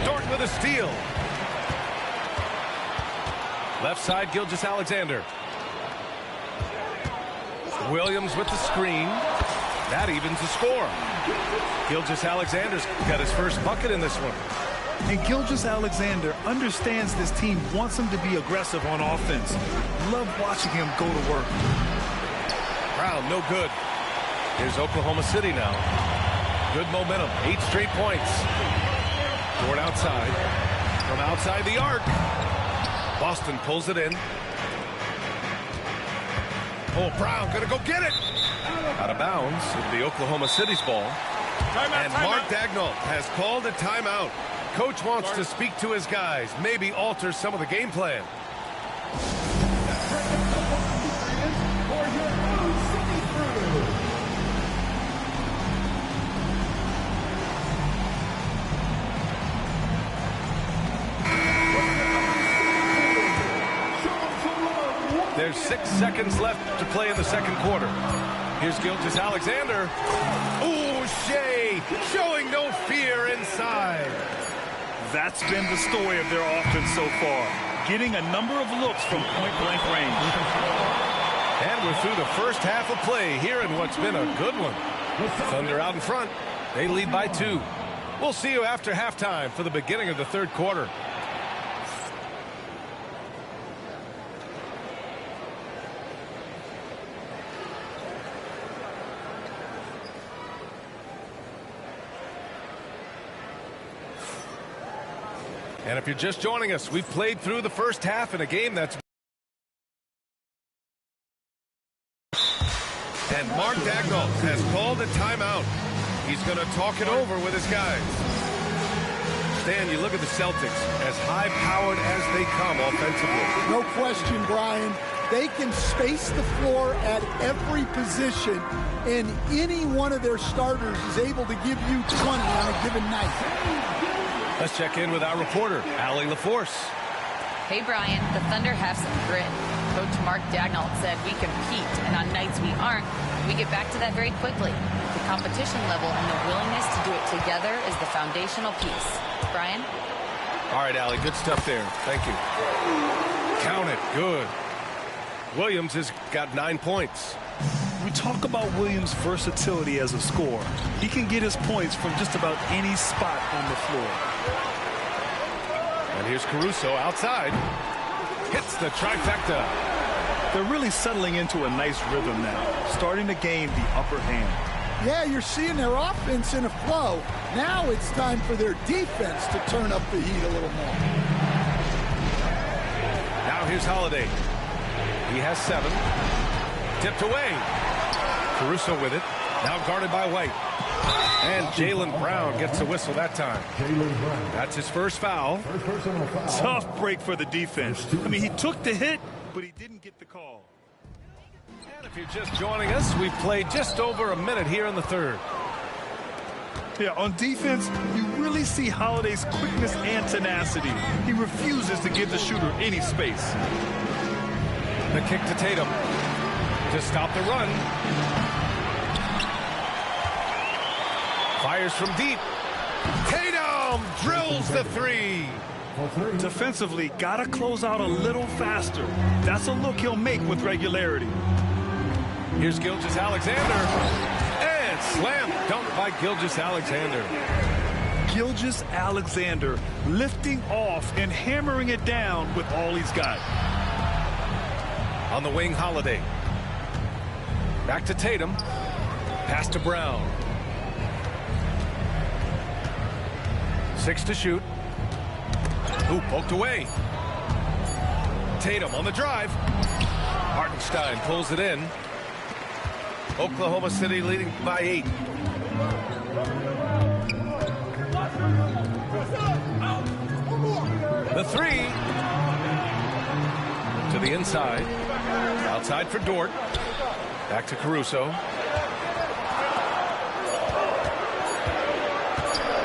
Dort with a steal. Left side, Gilgeous-Alexander. Williams with the screen. That evens the score. Gilgeous-Alexander's got his first bucket in this one. And Gilgeous-Alexander understands this team wants him to be aggressive on offense. Love watching him go to work. Brown, no good. Here's Oklahoma City now. Good momentum. 8 straight points. Dort outside. From outside the arc. Boston pulls it in. Oh, Brown gonna go get it. Out of bounds. It'll be Oklahoma City's ball. And Mark Daigneault has called a timeout. Coach wants to speak to his guys, maybe alter some of the game plan. There's 6 seconds left to play in the second quarter. Here's Gilgeous-Alexander. Ooh, Shea showing no fear inside. That's been the story of their offense so far. Getting a number of looks from point-blank range. And we're through the first half of play here in what's been a good one. Thunder out in front. They lead by 2. We'll see you after halftime for the beginning of the third quarter. And if you're just joining us, we've played through the first half in a game that's... And Mark Daigneault has called a timeout. He's going to talk it over with his guys. Stan, you look at the Celtics, as high-powered as they come offensively. No question, Brian. They can space the floor at every position, and any one of their starters is able to give you 20 on a given night. Let's check in with our reporter, Allie LaForce. Hey, Brian, the Thunder have some grit. Coach Mark Daigneault said we compete, and on nights we aren't, we get back to that very quickly. The competition level and the willingness to do it together is the foundational piece. Brian? All right, Allie, good stuff there. Thank you. Count it. Good. Williams has got 9 points. We talk about Williams' versatility as a scorer. He can get his points from just about any spot on the floor. And here's Caruso outside. Hits the trifecta. They're really settling into a nice rhythm now, starting to gain the upper hand. Yeah, you're seeing their offense in a flow. Now it's time for their defense to turn up the heat a little more. Now here's Holiday. He has 7. Tipped away. Caruso with it. Now guarded by White. And Jaylen Brown gets a whistle that time. That's his first foul. Tough break for the defense. I mean, he took the hit, but he didn't get the call. And if you're just joining us, we've played just over a minute here in the third. Yeah, on defense, you really see Holiday's quickness and tenacity. He refuses to give the shooter any space. The kick to Tatum to stop the run. Fires from deep. Tatum drills the 3. Defensively, got to close out a little faster. That's a look he'll make with regularity. Here's Gilgeous-Alexander. And slam dunk by Gilgeous-Alexander. Gilgeous-Alexander lifting off and hammering it down with all he's got. On the wing, Holiday. Back to Tatum. Pass to Brown. 6 to shoot. Ooh, poked away. Tatum on the drive. Hartenstein pulls it in. Oklahoma City leading by 8. The 3. To the inside. Outside for Dort. Back to Caruso.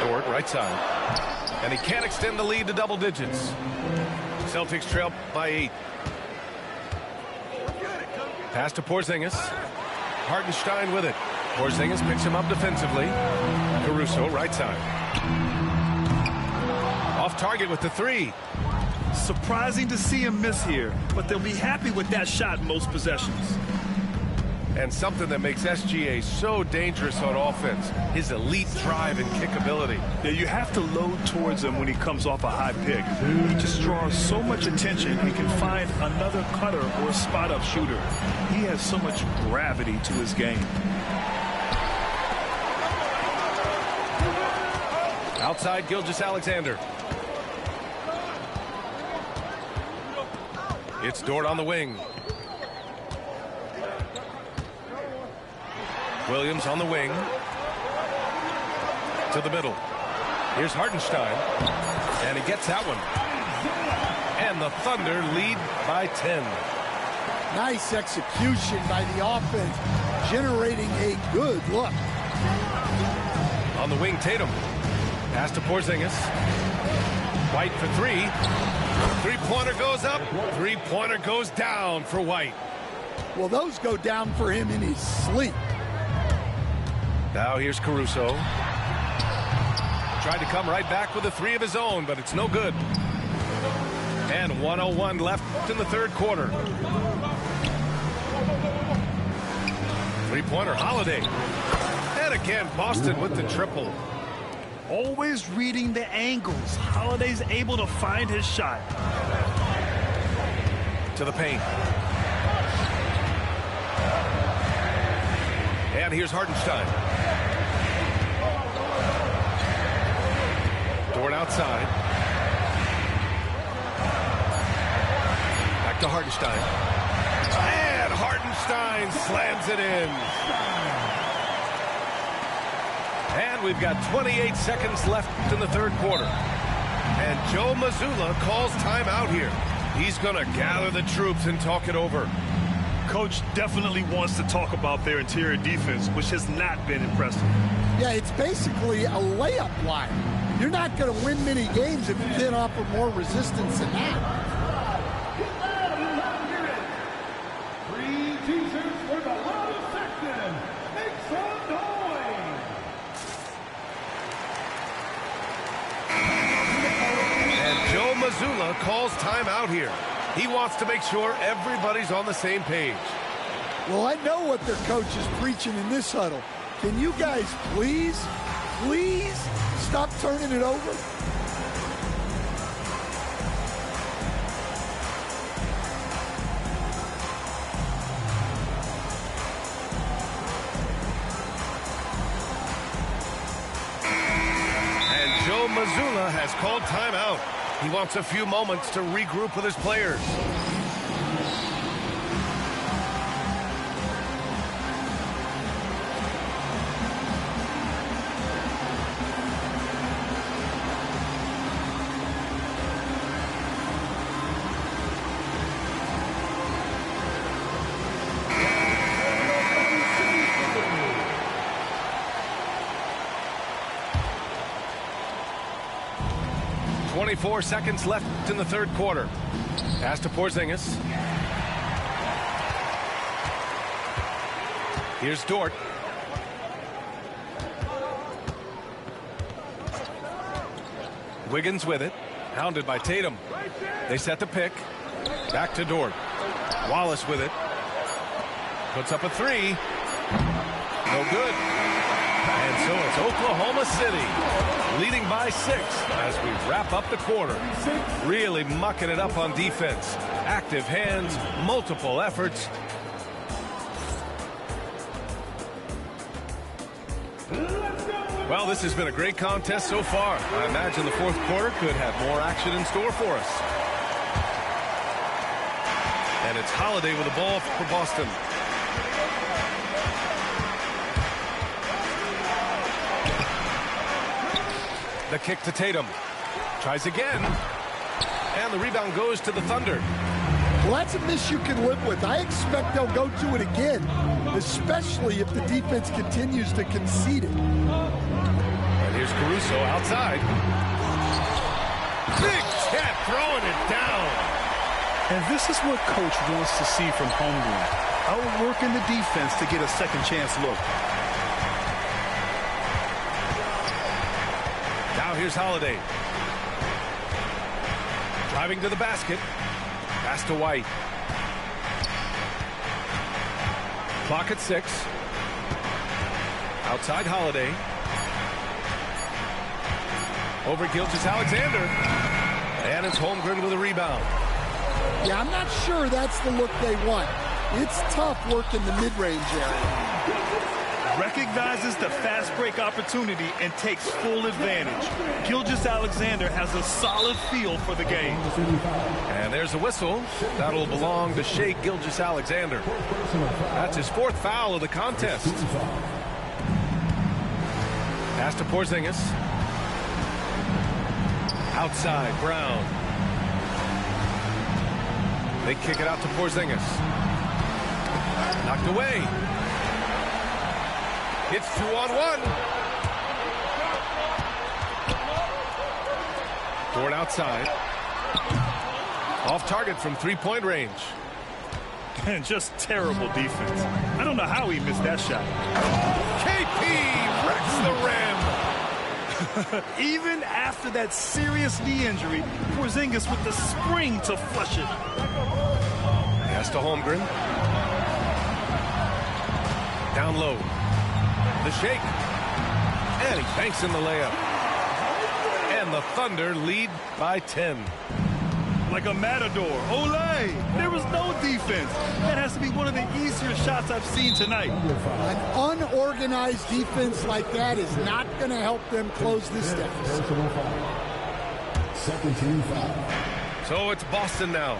Dort, right side. And he can't extend the lead to double digits. Celtics trail by 8. Pass to Porzingis. Hartenstein with it. Porzingis picks him up defensively. Caruso, right side. Off target with the 3. Surprising to see him miss here, but they'll be happy with that shot most possessions. And something that makes SGA so dangerous on offense, his elite drive and kick ability. Yeah, you have to load towards him when he comes off a high pick. He just draws so much attention, he can find another cutter or a spot-up shooter. He has so much gravity to his game. Outside, Gilgeous-Alexander. It's Dort on the wing. Williams on the wing. To the middle. Here's Hartenstein. And he gets that one. And the Thunder lead by 10. Nice execution by the offense, generating a good look. On the wing, Tatum. Pass to Porzingis. White for 3. Three-pointer goes up. Three-pointer goes down for White. Well, those go down for him in his sleep. Now here's Caruso. Tried to come right back with a 3 of his own, but it's no good. And 1:01 left in the third quarter. Three-pointer, Holiday. And again, Boston with the triple. Always reading the angles. Holiday's able to find his shot. To the paint. And here's Hartenstein. Dort outside. Back to Hartenstein. And Hartenstein slams it in. And we've got 28 seconds left in the third quarter. And Joe Mazzulla calls timeout here. He's going to gather the troops and talk it over. Coach definitely wants to talk about their interior defense, which has not been impressive. Yeah, it's basically a layup line. You're not going to win many games if you can't offer more resistance than that. Mazzulla calls timeout here. He wants to make sure everybody's on the same page. Well, I know what their coach is preaching in this huddle. Can you guys please stop turning it over? And Joe Mazzulla has called timeout. He wants a few moments to regroup with his players. .4 seconds left in the third quarter. Pass to Porzingis. Here's Dort. Wiggins with it. Hounded by Tatum. They set the pick. Back to Dort. Wallace with it. Puts up a three. No good. And so it's Oklahoma City leading by 6 as we wrap up the quarter. Really mucking it up on defense. Active hands, multiple efforts. Well, this has been a great contest so far. I imagine the fourth quarter could have more action in store for us. And it's Holiday with the ball for Boston. The kick to Tatum. Tries again. And the rebound goes to the Thunder. Well, that's a miss you can live with. I expect they'll go to it again, especially if the defense continues to concede it. And here's Caruso outside. Big Cat throwing it down. And this is what coach wants to see from Holmgren. Outworking the defense to get a second chance look. Now here's Holiday. Driving to the basket. Pass to White. Clock at 6. Outside Holiday. Over Gilgeous-Alexander. And it's Holmgren with a rebound. Yeah, I'm not sure that's the look they want. It's tough working the mid-range area. Recognizes the fast break opportunity and takes full advantage. Gilgeous-Alexander has a solid feel for the game. And there's a whistle. That'll belong to Shai Gilgeous-Alexander. That's his 4th foul of the contest. Pass to Porzingis. Outside, Brown. They kick it out to Porzingis. Knocked away. It's 2-on-1. Dort outside. Off target from 3-point range. And just terrible defense. I don't know how he missed that shot. KP wrecks the rim. Even after that serious knee injury, Porzingis with the spring to flush it. Pass to Holmgren. Down low. The shake. And he banks in the layup. And the Thunder lead by 10. Like a matador. Olay! There was no defense. That has to be one of the easier shots I've seen tonight. An unorganized defense like that is not going to help them close this deficit. Second team foul. So it's Boston now.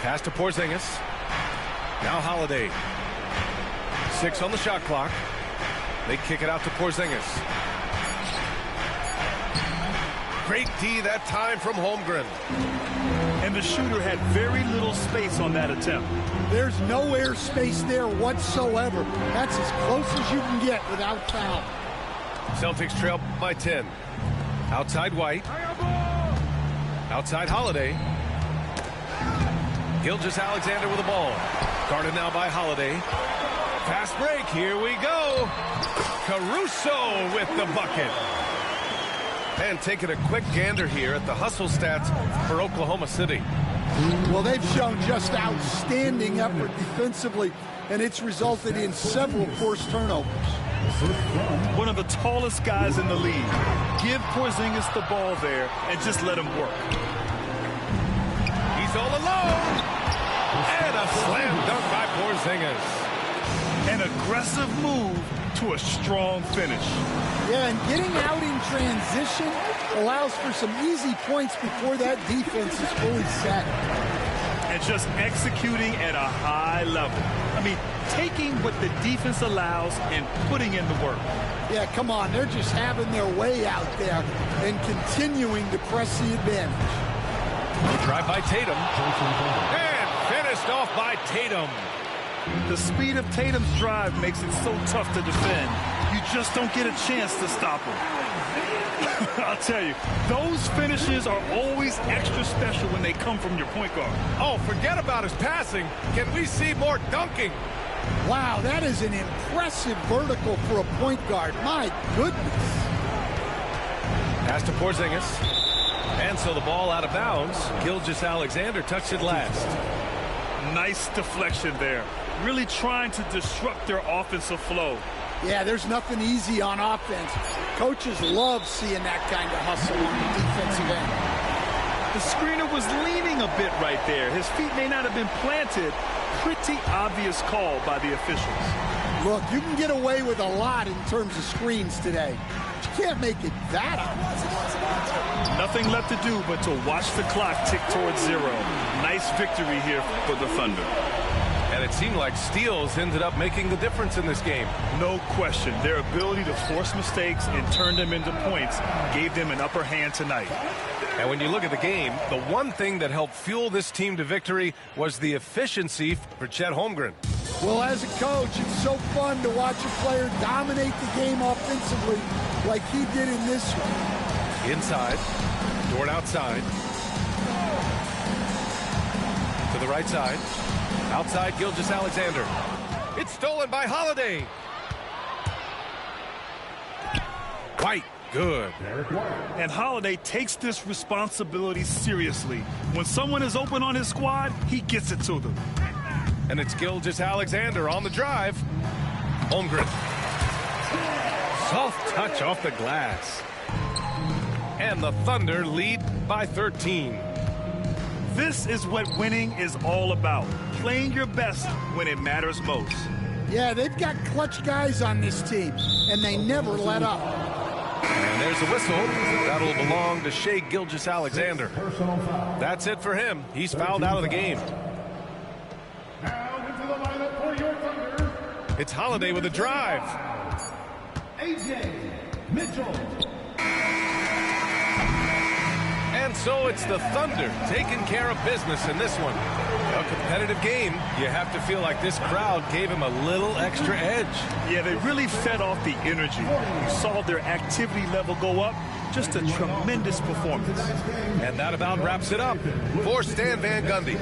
Pass to Porzingis. Now Holiday. 6 on the shot clock. They kick it out to Porzingis. Great D that time from Holmgren. And the shooter had very little space on that attempt. There's no air space there whatsoever. That's as close as you can get without foul. Celtics trail by 10. Outside White. Outside Holiday. Gilgeous-Alexander with the ball. Guarded now by Holiday. Fast break. Here we go. Caruso with the bucket. And taking a quick gander here at the hustle stats for Oklahoma City. Well, they've shown just outstanding effort defensively, and it's resulted in several forced turnovers. One of the tallest guys in the league. Give Porzingis the ball there and just let him work. He's all alone. And a slam dunk by Porzingis. An aggressive move to a strong finish. Yeah, and getting out in transition allows for some easy points before that defense is fully set. And just executing at a high level. I mean, taking what the defense allows and putting in the work. Yeah, come on. They're just having their way out there and continuing to press the advantage. The drive by Tatum. And finished off by Tatum. The speed of Tatum's drive makes it so tough to defend. You just don't get a chance to stop him. I'll tell you, those finishes are always extra special when they come from your point guard. Oh, forget about his passing. Can we see more dunking? Wow, that is an impressive vertical for a point guard. My goodness. Pass to Porzingis. And so the ball out of bounds. Gilgeous-Alexander touched it last. Nice deflection there. Really trying to disrupt their offensive flow. Yeah, there's nothing easy on offense. Coaches love seeing that kind of hustle on the defensive end. The screener was leaning a bit right there. His feet may not have been planted. Pretty obvious call by the officials. Look, you can get away with a lot in terms of screens today. But you can't make it that obvious. Nothing left to do but to watch the clock tick towards zero. Nice victory here for the Thunder. And it seemed like steals ended up making the difference in this game. No question. Their ability to force mistakes and turn them into points gave them an upper hand tonight. And when you look at the game, the one thing that helped fuel this team to victory was the efficiency for Chet Holmgren. Well, as a coach, it's so fun to watch a player dominate the game offensively like he did in this one. Inside, Dort outside. To the right side. Outside, Gilgeous-Alexander. It's stolen by Holiday. White, good. And Holiday takes this responsibility seriously. When someone is open on his squad, he gets it to them. And it's Gilgeous-Alexander on the drive. Holmgren. Soft touch off the glass. And the Thunder lead by 13. This is what winning is all about. Playing your best when it matters most. Yeah, they've got clutch guys on this team, and they never let up. And there's a whistle. That'll belong to Shai Gilgeous-Alexander. That's it for him. He's fouled out of the game. Now into the lineup for your Thunder. It's Holiday with a drive. A.J. Mitchell. And so it's the Thunder taking care of business in this one. A competitive game. You have to feel like this crowd gave him a little extra edge. Yeah, they really fed off the energy. You saw their activity level go up. Just a tremendous performance. And that about wraps it up for Stan Van Gundy.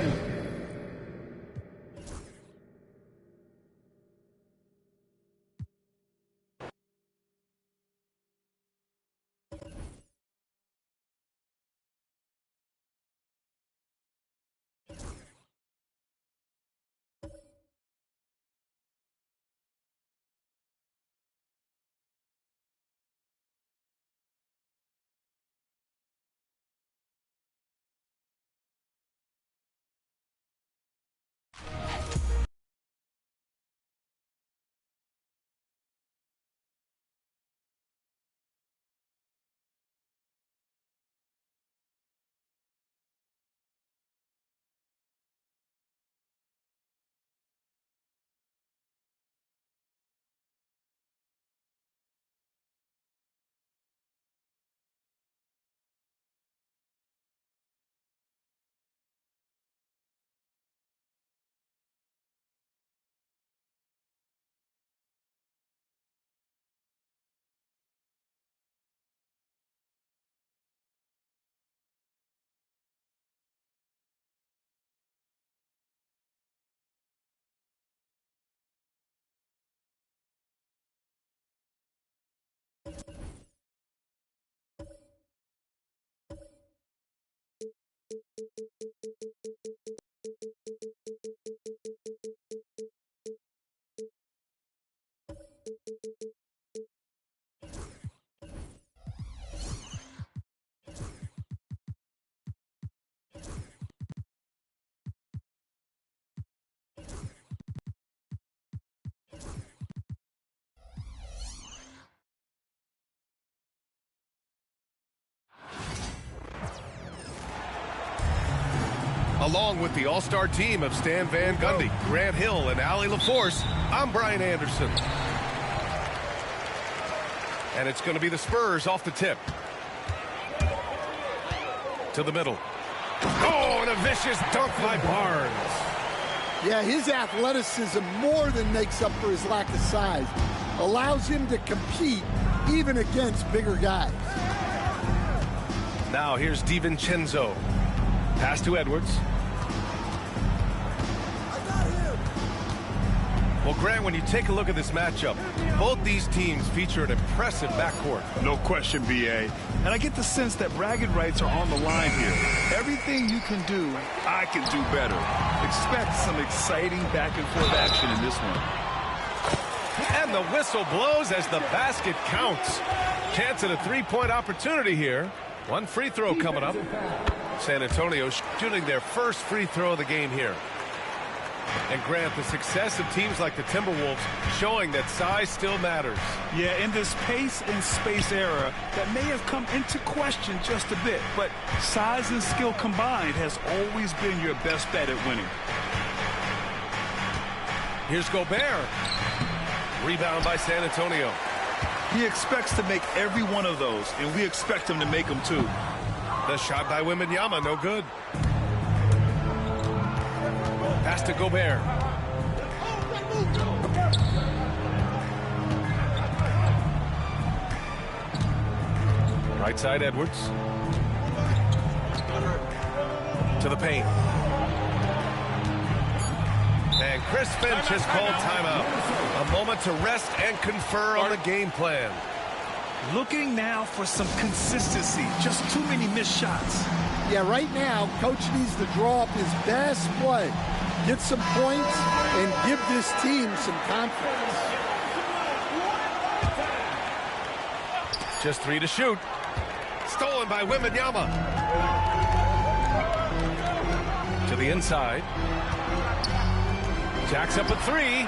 Along with the all-star team of Stan Van Gundy, Grant Hill, and Allie LaForce, I'm Brian Anderson. And it's going to be the Spurs off the tip. To the middle. Oh, and a vicious dunk by Barnes. Yeah, his athleticism more than makes up for his lack of size. Allows him to compete even against bigger guys. Now here's DiVincenzo. Pass to Edwards. Well, Grant, when you take a look at this matchup, both these teams feature an impressive backcourt. No question, B.A. And I get the sense that bragging rights are on the line here. Everything you can do, I can do better. Expect some exciting back-and-forth action in this one. And the whistle blows as the basket counts. Chance at a three-point opportunity here. One free throw coming up. San Antonio shooting their first free throw of the game here. And Grant, the success of teams like the Timberwolves showing that size still matters. Yeah, in this pace and space era, that may have come into question just a bit, but size and skill combined has always been your best bet at winning. Here's Gobert. Rebound by San Antonio. He expects to make every one of those, and we expect him to make them too. The shot by Wembanyama, no good. Pass to Gobert. Right side, Edwards. To the paint. And Chris Finch has called timeout. A moment to rest and confer on the game plan. Looking now for some consistency. Just too many missed shots. Yeah, right now, Coach needs to draw up his best play. Get some points and give this team some confidence. Just 3 to shoot. Stolen by Wembanyama. To the inside. Jacks up a 3.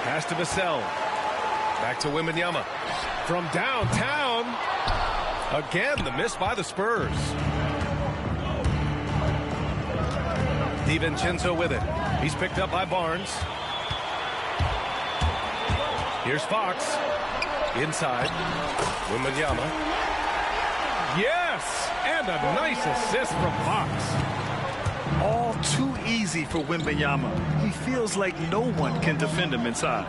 Pass to Vassell. Back to Wembanyama. From downtown. Again, the miss by the Spurs. DiVincenzo with it. He's picked up by Barnes. Here's Fox. Inside. Wembanyama. Yes! And a nice assist from Fox. All too easy for Wembanyama. He feels like no one can defend him inside.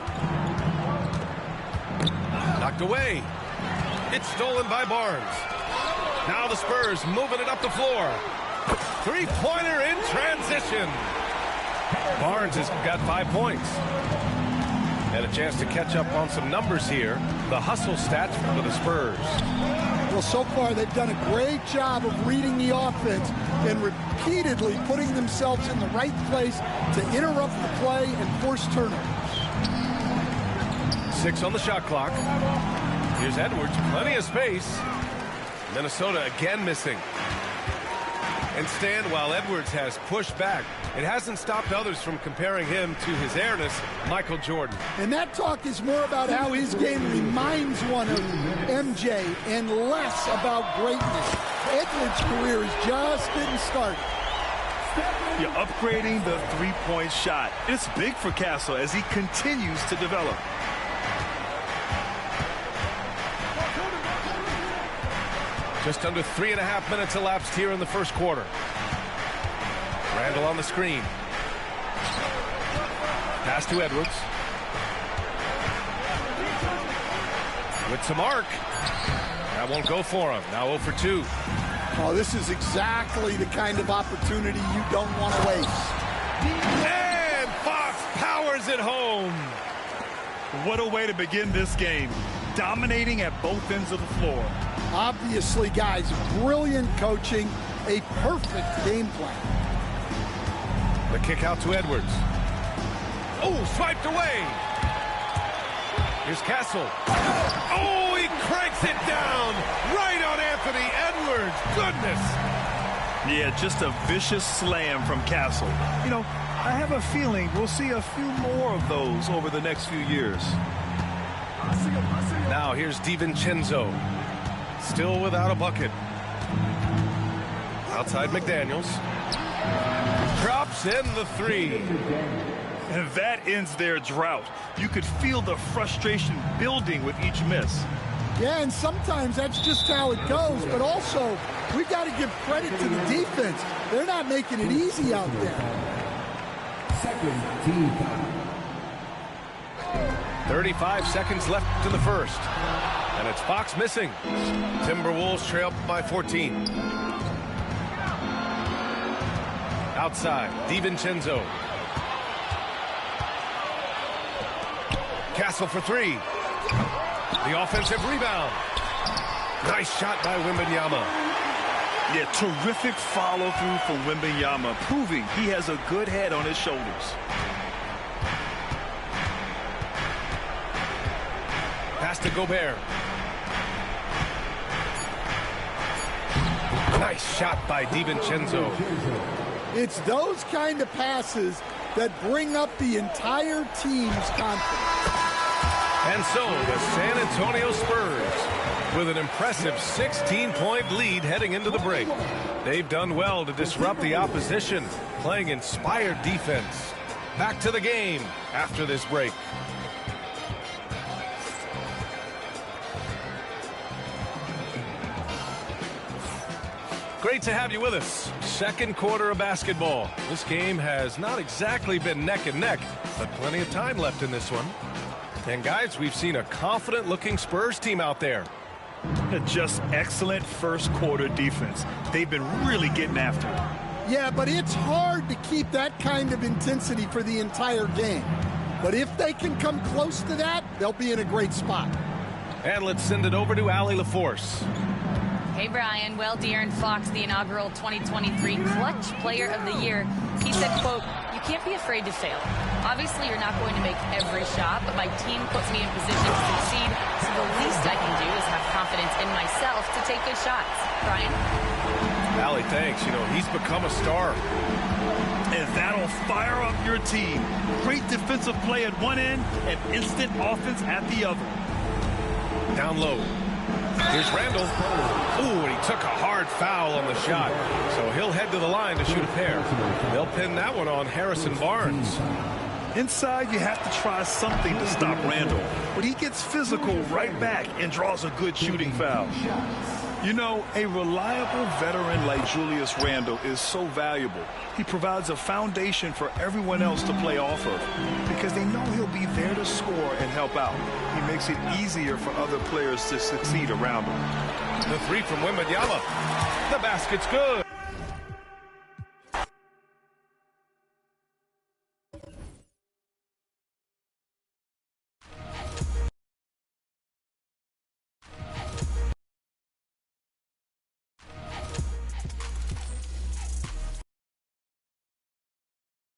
Knocked away. It's stolen by Barnes. Now the Spurs moving it up the floor. Three-pointer in transition. Barnes has got 5 points. And a chance to catch up on some numbers here. The hustle stats for the Spurs. Well, so far they've done a great job of reading the offense and repeatedly putting themselves in the right place to interrupt the play and force turnovers. 6 on the shot clock. Here's Edwards, plenty of space. Minnesota again missing. And Stan, while Edwards has pushed back, it hasn't stopped others from comparing him to his heiress, Michael Jordan. And that talk is more about how his game reminds one of MJ and less about greatness. Edwards' career is just getting started. You're upgrading the three-point shot. It's big for Castle as he continues to develop. Just under 3.5 minutes elapsed here in the first quarter. Randall on the screen. Pass to Edwards. With some arc. That won't go for him. Now 0 for 2. Oh, this is exactly the kind of opportunity you don't want to waste. And Fox powers it home. What a way to begin this game. Dominating at both ends of the floor. Obviously, guys, brilliant coaching, a perfect game plan. The kick out to Edwards. Oh, swiped away. Here's Castle. Oh, he cranks it down. Right on Anthony Edwards. Goodness. Yeah, just a vicious slam from Castle. You know, I have a feeling we'll see a few more of those over the next few years. Now here's DiVincenzo. Still without a bucket. Outside McDaniels. Drops in the three. And that ends their drought. You could feel the frustration building with each miss. Yeah, and sometimes that's just how it goes. But also, we got to give credit to the defense. They're not making it easy out there. Second team foul. 35 seconds left in the first. And it's Fox missing. Timberwolves trail by 14. Outside, DiVincenzo. Castle for three. The offensive rebound. Nice shot by Wembanyama. Yeah, terrific follow-through from Wembanyama, proving he has a good head on his shoulders. Pass to Gobert. Nice shot by DiVincenzo. It's those kind of passes that bring up the entire team's confidence. And so the San Antonio Spurs with an impressive 16-point lead heading into the break. They've done well to disrupt the opposition, playing inspired defense. Back to the game after this break. Great to have you with us. Second quarter of basketball. This game has not exactly been neck and neck, but plenty of time left in this one. And guys, we've seen a confident-looking Spurs team out there. Just excellent first quarter defense. They've been really getting after it. Yeah, but it's hard to keep that kind of intensity for the entire game. But if they can come close to that, they'll be in a great spot. And let's send it over to Allie LaForce. Hey, Brian. Well, De'Aaron Fox, the inaugural 2023 Clutch Player of the Year, he said, quote, "You can't be afraid to fail. Obviously, you're not going to make every shot, but my team puts me in position to succeed, so the least I can do is have confidence in myself to take good shots." Brian? Allie, thanks. You know, he's become a star. And that'll fire up your team. Great defensive play at one end and instant offense at the other. Down low. Here's Randall. Ooh, and he took a hard foul on the shot. So he'll head to the line to shoot a pair. They'll pin that one on Harrison Barnes. Inside, you have to try something to stop Randall. But he gets physical right back and draws a good shooting foul. You know, a reliable veteran like Julius Randle is so valuable. He provides a foundation for everyone else to play off of because they know he'll be there to score and help out. He makes it easier for other players to succeed around him. The three from Wembanyama. The basket's good.